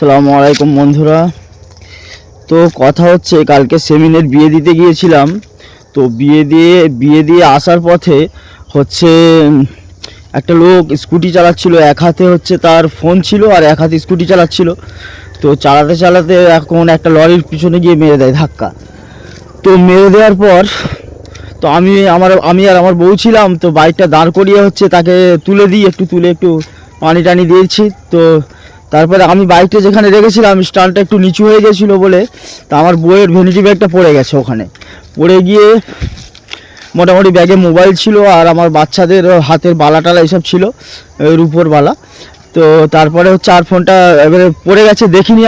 আসসালামু আলাইকুম বন্ধুরা। তো কথা হচ্ছে, কালকে সেমিনের বিয়ে দিতে গিয়েছিলাম। তো বিয়ে দিয়ে আসার পথে হচ্ছে একটা লোক স্কুটি চালাচ্ছিল, এক হাতে হচ্ছে তার ফোন ছিল আর এক হাতে স্কুটি চালাচ্ছিল। তো চালাতে চালাতে এখন একটা লরির পিছনে গিয়ে মেরে দেয় ধাক্কা। তো মেরে দেওয়ার পর তো আমি আর আমার বউ ছিলাম। তো বাইকটা দাঁড় করিয়ে হচ্ছে তাকে একটু পানি টানি দিয়েছি। তো তারপরে আমি বাইকটা যেখানে রেখেছিলাম স্ট্যান্ডটা একটু নিচু হয়ে গেছিলো বলে তা আমার বউয়ের ভ্যানিটি ব্যাগটা পড়ে গেছে। ওখানে পড়ে গিয়ে মোটামুটি ব্যাগে মোবাইল ছিল আর আমার বাচ্চাদের হাতের বালাটালা এইসব ছিল, রূপোর বালা। তো তারপরে হচ্ছে আর ফোনটা এবারে পড়ে গেছে দেখিনি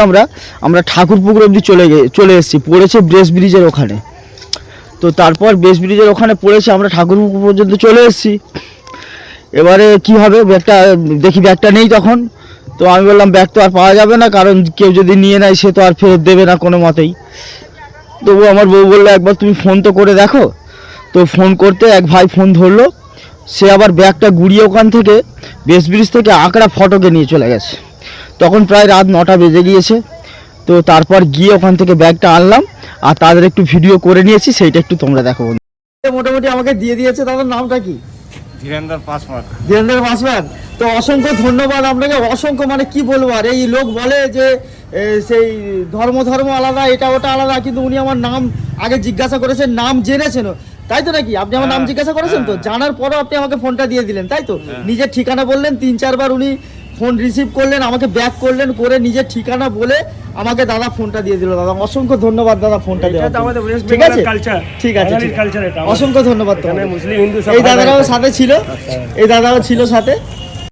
আমরা ঠাকুরপুকুর অবধি চলে এসেছি। পড়েছে ব্রেস ব্রিজের ওখানে। তো তারপর ব্রেস ব্রিজের ওখানে পড়েছে, আমরা ঠাকুরপুকুর পর্যন্ত চলে এসেছি। এবারে কি হবে, ব্যাগটা নেই তখন। তো আমি বললাম ব্যাগ তো আর পাওয়া যাবে না, কারণ কেউ যদি নিয়ে নেয় সে তো আর ফেরত দেবে না কোনো মতেই। তবু আমার বউ বললো একবার তুমি ফোন তো করে দেখো। তো ফোন করতে এক ভাই ফোন ধরলো, সে আবার ব্যাগটা গুড়িয়ে ওখান থেকে ব্রেস ব্রিজ থেকে আকড়া ফটকে নিয়ে চলে গেছে। তখন প্রায় রাত 9টা বেজে গিয়েছে। তো তারপর গিয়ে ওখান থেকে ব্যাগটা আনলাম আর তাদের একটু ভিডিও করে নিয়েছি, সেইটা একটু তোমরা দেখো। মোটামুটি আমাকে দিয়ে দিয়েছে। তাদের নামটা কি? ধীরেন্দ্র পাসওয়ান। ধীরেন্দ্র পাসওয়ান। তো অসংখ্য ধন্যবাদ আপনাকে, অসংখ্য, মানে কি বলবো আর। এই লোক বলে যে সেই ধর্ম আলাদা, এটা ওটা আলাদা, কিন্তু উনি আমার নাম আগে জিজ্ঞাসা করেছেন, নাম জেনেছেন, তাই তো নাকি? আপনি আমার নাম জিজ্ঞাসা করেছেন, তো জানার পরও আপনি আমাকে ফোনটা দিয়ে দিলেন, তাই তো? নিজের ঠিকানা বললেন 3-4 বার, উনি ফোন রিসিভ করলেন, আমাকে ব্যাক করলেন, করে নিজের ঠিকানা বলে আমাকে দাদা ফোনটা দিয়ে দিল। দাদা অসংখ্য ধন্যবাদ দাদা ফোনটা দেওয়ার জন্য। ঠিক আছে, ঠিক আছে, অসংখ্য ধন্যবাদ। এই দাদারাও সাথে ছিল, এই দাদাও ছিল সাথে।